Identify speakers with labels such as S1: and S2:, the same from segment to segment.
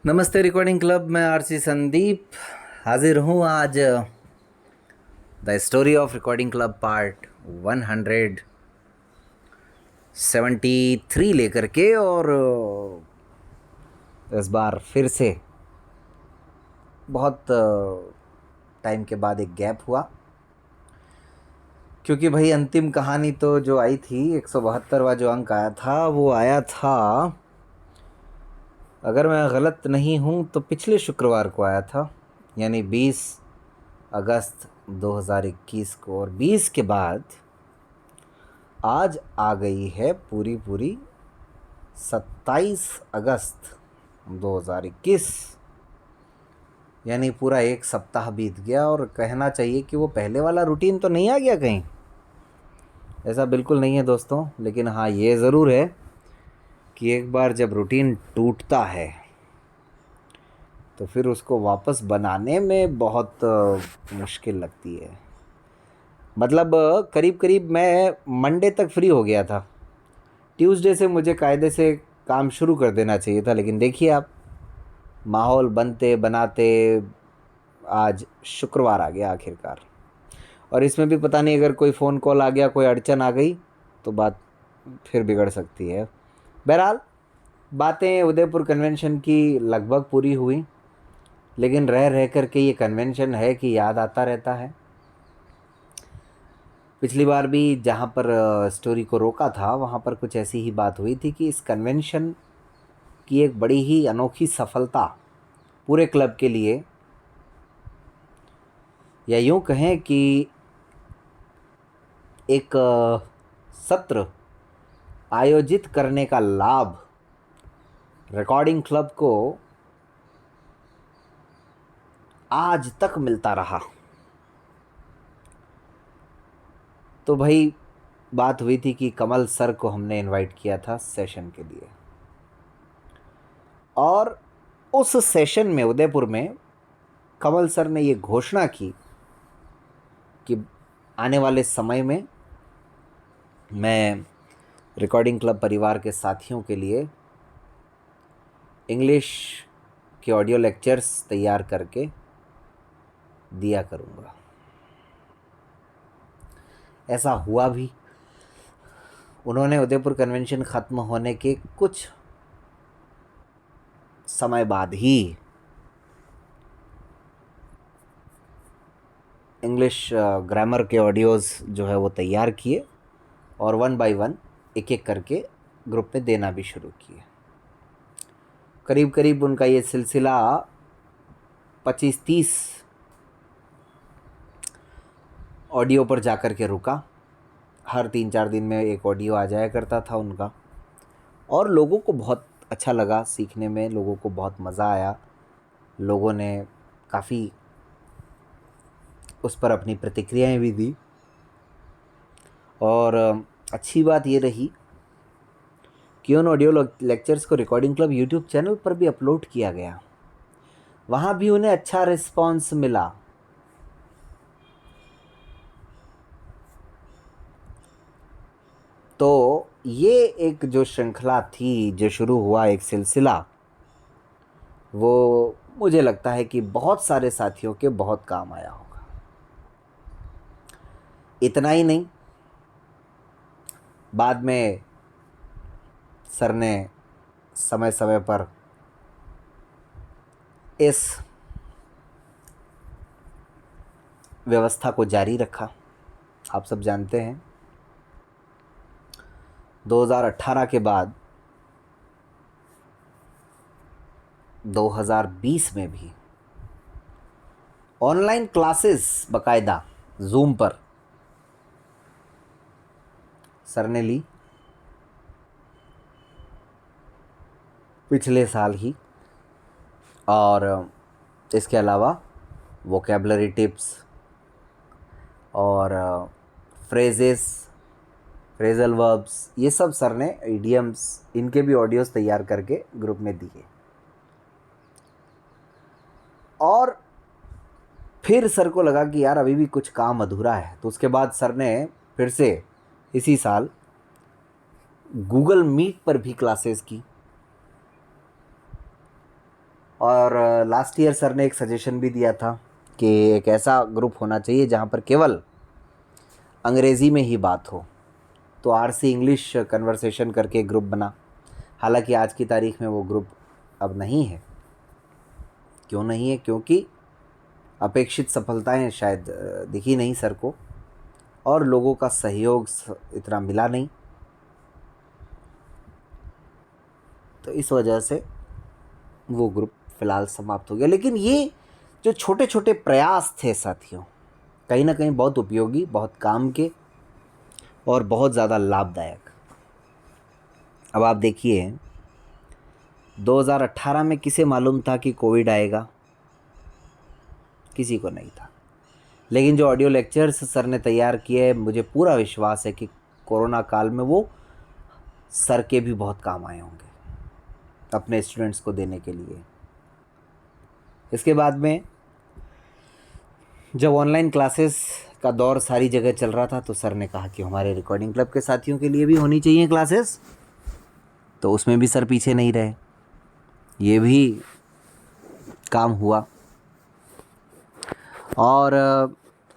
S1: नमस्ते recording club में RC Sandeep हाजिर हूँ आज the story of recording club part 173 लेकर के। और इस बार फिर से बहुत टाइम के बाद एक गैप हुआ, क्योंकि भाई अंतिम कहानी तो जो आई थी 172वां जो अंक आया था वो आया था, अगर मैं गलत नहीं हूँ तो पिछले शुक्रवार को आया था, यानी 20 अगस्त 2021 को। और 20 के बाद आज आ गई है पूरी 27 अगस्त 2021, यानी पूरा एक सप्ताह बीत गया। और कहना चाहिए कि वो पहले वाला रूटीन तो नहीं आ गया कहीं, ऐसा बिल्कुल नहीं है दोस्तों। लेकिन हाँ, ये ज़रूर है कि एक बार जब रूटीन टूटता है तो फिर उसको वापस बनाने में बहुत मुश्किल लगती है। मतलब करीब करीब मैं मंडे तक फ्री हो गया था, ट्यूसडे से मुझे कायदे से काम शुरू कर देना चाहिए था। लेकिन देखिए आप, माहौल बनते बनाते आज शुक्रवार आ गया आखिरकार। और इसमें भी पता नहीं, अगर कोई फ़ोन कॉल आ गया, कोई अड़चन आ गई तो बात फिर बिगड़ सकती है। बहरहाल बातें उदयपुर कन्वेंशन की लगभग पूरी हुई, लेकिन रह रह कर के ये कन्वेंशन है कि याद आता रहता है। पिछली बार भी जहाँ पर स्टोरी को रोका था वहाँ पर कुछ ऐसी ही बात हुई थी कि इस कन्वेंशन की एक बड़ी ही अनोखी सफलता पूरे क्लब के लिए, या यूँ कहें कि एक सत्र आयोजित करने का लाभ रिकॉर्डिंग क्लब को आज तक मिलता रहा। तो भाई बात हुई थी कि कमल सर को हमने इनवाइट किया था सेशन के लिए, और उस सेशन में उदयपुर में कमल सर ने ये घोषणा की कि आने वाले समय में मैं रिकॉर्डिंग क्लब परिवार के साथियों के लिए इंग्लिश के ऑडियो लेक्चर्स तैयार करके दिया करूँगा। ऐसा हुआ भी। उन्होंने उदयपुर कन्वेंशन ख़त्म होने के कुछ समय बाद ही इंग्लिश ग्रामर के ऑडियोज़ जो है वो तैयार किए और 1 बाय 1 एक एक करके ग्रुप में देना भी शुरू किए। करीब करीब उनका ये सिलसिला 25-30 ऑडियो पर जाकर के रुका। हर 3-4 दिन में एक ऑडियो आ जाया करता था उनका, और लोगों को बहुत अच्छा लगा सीखने में, लोगों को बहुत मज़ा आया। लोगों ने काफ़ी उस पर अपनी प्रतिक्रियाएं भी दी, और अच्छी बात ये रही कि उन ऑडियो लेक्चर्स को रिकॉर्डिंग क्लब यूट्यूब चैनल पर भी अपलोड किया गया। वहाँ भी उन्हें अच्छा रिस्पांस मिला। तो ये एक जो श्रृंखला थी, जो शुरू हुआ एक सिलसिला, वो मुझे लगता है कि बहुत सारे साथियों के बहुत काम आया होगा। इतना ही नहीं, बाद में सर ने समय समय पर इस व्यवस्था को जारी रखा। आप सब जानते हैं 2018 के बाद 2020 में भी ऑनलाइन क्लासेस बाकायदा जूम पर सर ने ली, पिछले साल ही। और इसके अलावा वोकेबलरी टिप्स और फ्रेजल वर्ब्स, ये सब सर ने, इडियम्स, इनके भी ऑडियोज़ तैयार करके ग्रुप में दिए। और फिर सर को लगा कि यार अभी भी कुछ काम अधूरा है, तो उसके बाद सर ने फिर से इसी साल गूगल मीट पर भी क्लासेस की। और लास्ट ईयर सर ने एक सजेशन भी दिया था कि एक ऐसा ग्रुप होना चाहिए जहाँ पर केवल अंग्रेज़ी में ही बात हो। तो आरसी इंग्लिश कन्वर्सेशन करके एक ग्रुप बना। हालांकि आज की तारीख में वो ग्रुप अब नहीं है। क्यों नहीं है? क्योंकि अपेक्षित सफलताएं शायद दिखी नहीं सर को, और लोगों का सहयोग इतना मिला नहीं। तो इस वजह से वो ग्रुप फ़िलहाल समाप्त हो गया। लेकिन ये जो छोटे छोटे प्रयास थे साथियों, कहीं ना कहीं बहुत उपयोगी, बहुत काम के और बहुत ज़्यादा लाभदायक। अब आप देखिए, 2018 में किसे मालूम था कि कोविड आएगा? किसी को नहीं था। लेकिन जो ऑडियो लेक्चर्स सर ने तैयार किए, मुझे पूरा विश्वास है कि कोरोना काल में वो सर के भी बहुत काम आए होंगे अपने स्टूडेंट्स को देने के लिए। इसके बाद में जब ऑनलाइन क्लासेस का दौर सारी जगह चल रहा था, तो सर ने कहा कि हमारे रिकॉर्डिंग क्लब के साथियों के लिए भी होनी चाहिए क्लासेस। तो उसमें भी सर पीछे नहीं रहे, ये भी काम हुआ। और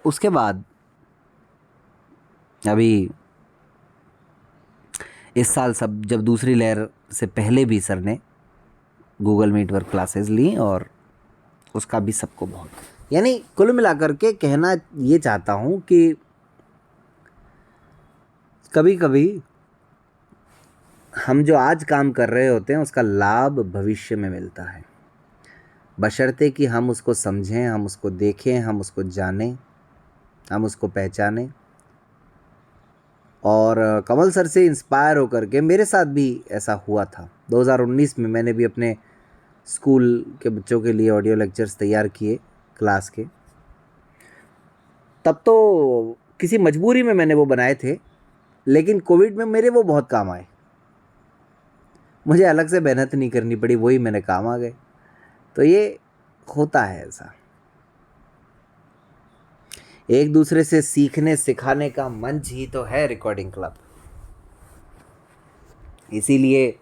S1: उसके बाद अभी इस साल सब, जब दूसरी लहर से पहले भी सर ने गूगल मीट पर क्लासेस ली, और उसका भी सबको बहुत, यानी कुल मिलाकर के कहना ये चाहता हूँ कि कभी कभी हम जो आज काम कर रहे होते हैं उसका लाभ भविष्य में मिलता है, बशर्ते कि हम उसको समझें, हम उसको देखें, हम उसको जानें, हम उसको पहचानें। और कमल सर से इंस्पायर होकर के मेरे साथ भी ऐसा हुआ था। 2019 में मैंने भी अपने स्कूल के बच्चों के लिए ऑडियो लेक्चर्स तैयार किए क्लास के। तब तो किसी मजबूरी में मैंने वो बनाए थे, लेकिन कोविड में मेरे वो बहुत काम आए। मुझे अलग से मेहनत नहीं करनी पड़ी, वही मेरे काम आ गए। तो ये होता है ऐसा, एक दूसरे से सीखने सिखाने का मंच ही तो है रिकॉर्डिंग क्लब। इसीलिए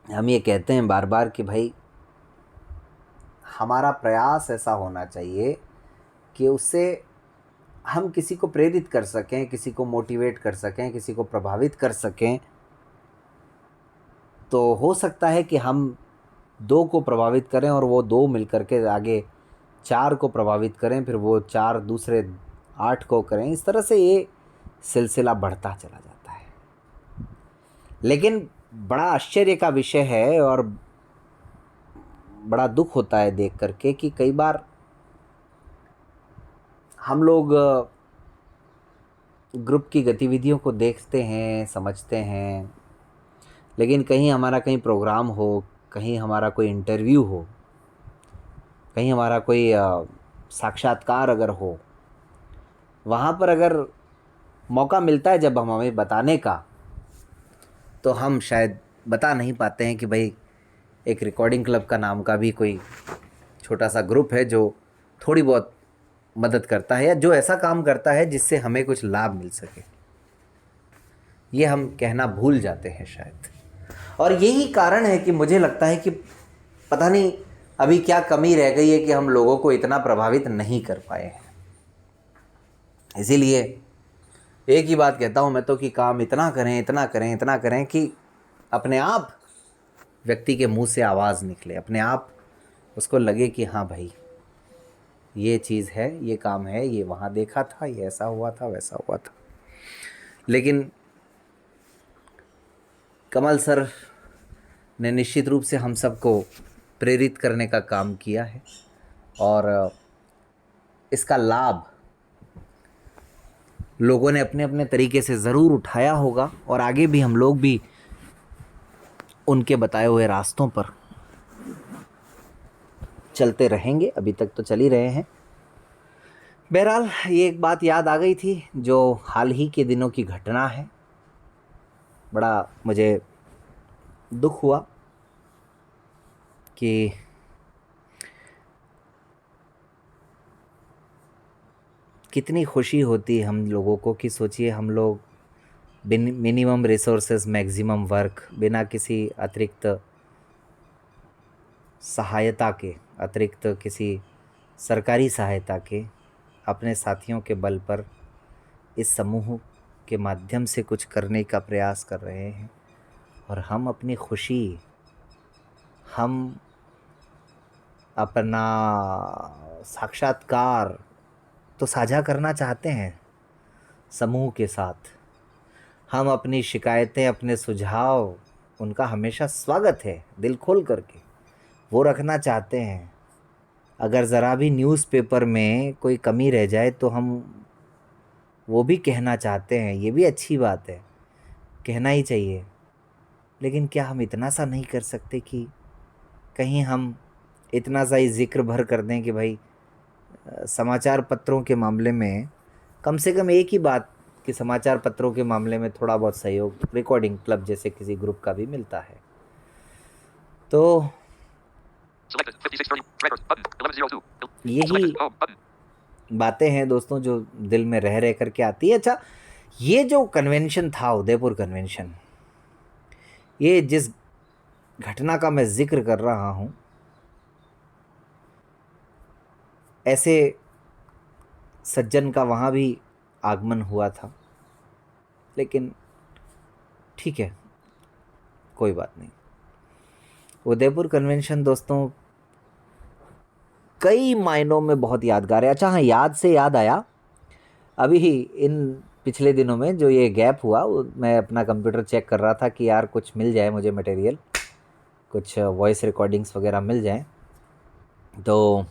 S1: हम ये कहते हैं बार बार कि भाई हमारा प्रयास ऐसा होना चाहिए कि उससे हम किसी को प्रेरित कर सकें, किसी को मोटिवेट कर सकें, किसी को प्रभावित कर सकें। तो हो सकता है कि हम 2 को प्रभावित करें और वो 2 मिलकर के आगे 4 को प्रभावित करें, फिर वो 4 दूसरे 8 को करें। इस तरह से ये सिलसिला बढ़ता चला जाता है। लेकिन बड़ा आश्चर्य का विषय है और बड़ा दुख होता है देख करके कि कई बार हम लोग ग्रुप की गतिविधियों को देखते हैं, समझते हैं, लेकिन कहीं हमारा कहीं प्रोग्राम हो, कहीं हमारा कोई इंटरव्यू हो, कहीं हमारा कोई साक्षात्कार अगर हो, वहाँ पर अगर मौका मिलता है जब हमें बताने का, तो हम शायद बता नहीं पाते हैं कि भाई एक रिकॉर्डिंग क्लब का नाम का भी कोई छोटा सा ग्रुप है जो थोड़ी बहुत मदद करता है, या जो ऐसा काम करता है जिससे हमें कुछ लाभ मिल सके। ये हम कहना भूल जाते हैं शायद। और यही कारण है कि मुझे लगता है कि पता नहीं अभी क्या कमी रह गई है कि हम लोगों को इतना प्रभावित नहीं कर पाए हैं। इसीलिए एक ही बात कहता हूँ मैं तो कि काम इतना करें, इतना करें, इतना करें कि अपने आप व्यक्ति के मुंह से आवाज़ निकले, अपने आप उसको लगे कि हाँ भाई ये चीज़ है, ये काम है, ये वहाँ देखा था, ये ऐसा हुआ था, वैसा हुआ था। लेकिन कमल सर ने निश्चित रूप से हम सबको प्रेरित करने का काम किया है, और इसका लाभ लोगों ने अपने अपने तरीके से ज़रूर उठाया होगा, और आगे भी हम लोग भी उनके बताए हुए रास्तों पर चलते रहेंगे। अभी तक तो चल ही रहे हैं। बहरहाल ये एक बात याद आ गई थी जो हाल ही के दिनों की घटना है। बड़ा मुझे दुख हुआ कि कितनी खुशी होती है हम लोगों को कि सोचिए हम लोग मिनिमम रिसोर्सेज मैक्सिमम वर्क, बिना किसी अतिरिक्त सहायता के अतिरिक्त, किसी सरकारी सहायता के, अपने साथियों के बल पर इस समूह के माध्यम से कुछ करने का प्रयास कर रहे हैं। और हम अपनी खुशी, हम अपना साक्षात्कार तो साझा करना चाहते हैं समूह के साथ। हम अपनी शिकायतें, अपने सुझाव, उनका हमेशा स्वागत है, दिल खोल करके वो रखना चाहते हैं। अगर ज़रा भी न्यूज़पेपर में कोई कमी रह जाए तो हम वो भी कहना चाहते हैं। ये भी अच्छी बात है, कहना ही चाहिए। लेकिन क्या हम इतना सा नहीं कर सकते कि कहीं हम इतना सा ही जिक्र भर कर दें कि भाई समाचार पत्रों के मामले में कम से कम एक ही बात, कि समाचार पत्रों के मामले में थोड़ा बहुत सहयोग रिकॉर्डिंग क्लब जैसे किसी ग्रुप का भी मिलता है। तो यही बातें हैं दोस्तों जो दिल में रह रह करके आती है। अच्छा, ये जो कन्वेंशन था, उदयपुर कन्वेंशन, ये जिस घटना का मैं जिक्र कर रहा हूँ, ऐसे सज्जन का वहाँ भी आगमन हुआ था। लेकिन ठीक है, कोई बात नहीं। उदयपुर कन्वेंशन दोस्तों कई मायनों में बहुत यादगार है। अच्छा हाँ, याद से याद आया, अभी ही इन पिछले दिनों में जो ये गैप हुआ, मैं अपना कंप्यूटर चेक कर रहा था कि यार कुछ मिल जाए मुझे मटेरियल, कुछ वॉइस रिकॉर्डिंग्स वगैरह मिल जाएं। तो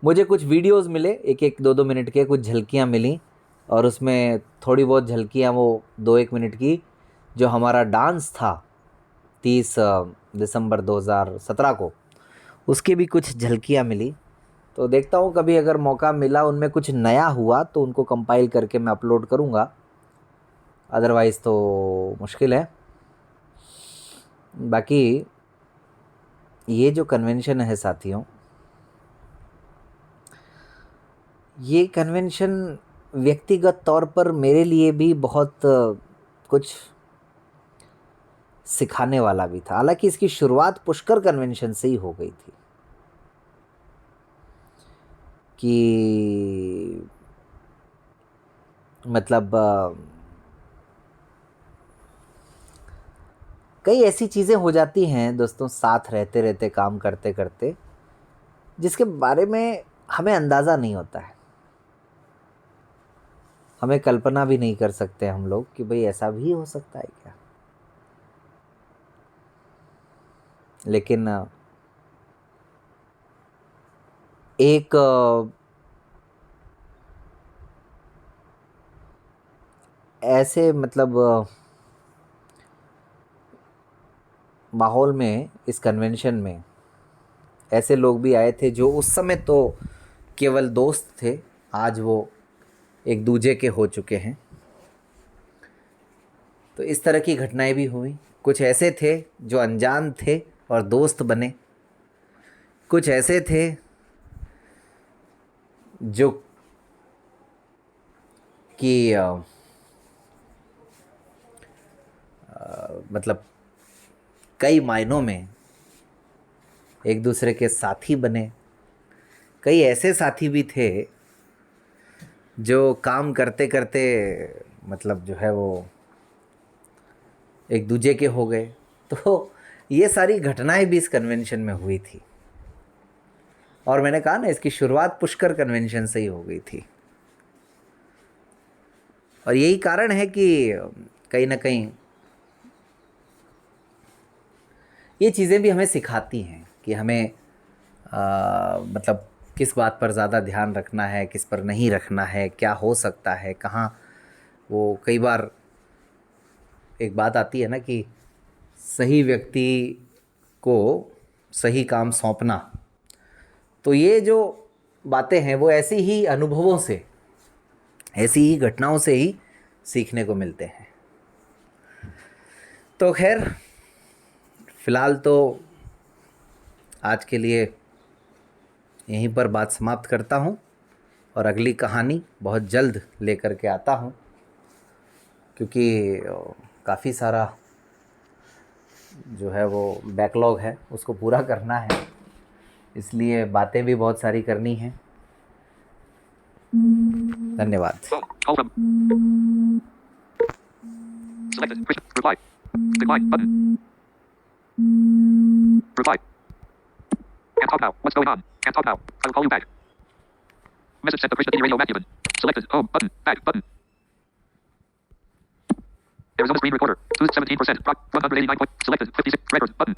S1: मुझे कुछ वीडियोस मिले, एक एक 2-2 मिनट के, कुछ झलकियां मिली। और उसमें थोड़ी बहुत झलकियां, वो 2-1 मिनट की, जो हमारा डांस था 30 दिसंबर 2017 को, उसकी भी कुछ झलकियां मिली। तो देखता हूँ कभी अगर मौका मिला, उनमें कुछ नया हुआ तो उनको कंपाइल करके मैं अपलोड करूँगा, अदरवाइज़ तो मुश्किल है। बाकी ये जो कन्वेंशन है साथियों, ये कन्वेंशन व्यक्तिगत तौर पर मेरे लिए भी बहुत कुछ सिखाने वाला भी था। हालांकि इसकी शुरुआत पुष्कर कन्वेंशन से ही हो गई थी कि मतलब कई ऐसी चीज़ें हो जाती हैं दोस्तों, साथ रहते रहते, काम करते करते, जिसके बारे में हमें अंदाज़ा नहीं होता है। हमें कल्पना भी नहीं कर सकते हम लोग कि भाई ऐसा भी हो सकता है क्या। लेकिन एक ऐसे मतलब माहौल में, इस कन्वेंशन में ऐसे लोग भी आए थे जो उस समय तो केवल दोस्त थे, आज वो एक दूजे के हो चुके हैं। तो इस तरह की घटनाएं भी हुई। कुछ ऐसे थे जो अनजान थे और दोस्त बने, कुछ ऐसे थे जो कि मतलब कई मायनों में एक दूसरे के साथी बने। कई ऐसे साथी भी थे जो काम करते करते मतलब जो है वो एक दूजे के हो गए। तो ये सारी घटनाएं भी इस कन्वेंशन में हुई थी। और मैंने कहा ना, इसकी शुरुआत पुष्कर कन्वेंशन से ही हो गई थी। और यही कारण है कि कहीं ना कहीं ये चीज़ें भी हमें सिखाती हैं कि हमें मतलब किस बात पर ज़्यादा ध्यान रखना है, किस पर नहीं रखना है, क्या हो सकता है, कहाँ। वो कई बार एक बात आती है ना कि सही व्यक्ति को सही काम सौंपना। तो ये जो बातें हैं वो ऐसी ही अनुभवों से, ऐसी ही घटनाओं से ही सीखने को मिलते हैं। तो खैर, फ़िलहाल तो आज के लिए यहीं पर बात समाप्त करता हूँ और अगली कहानी बहुत जल्द लेकर के आता हूँ, क्योंकि काफ़ी सारा जो है वो बैकलॉग है, उसको पूरा करना है। इसलिए बातें भी बहुत सारी करनी हैं। धन्यवाद।
S2: Call from. Selected. Reply. Decline button. Reply. Can't talk now. What's going on? Can't talk now. I will call you back. Message sent to Krishna Radio Matthewan. Selected. Home button. Back button. Arizona screen recorder. 17%. 189. Selected. 56. Record button.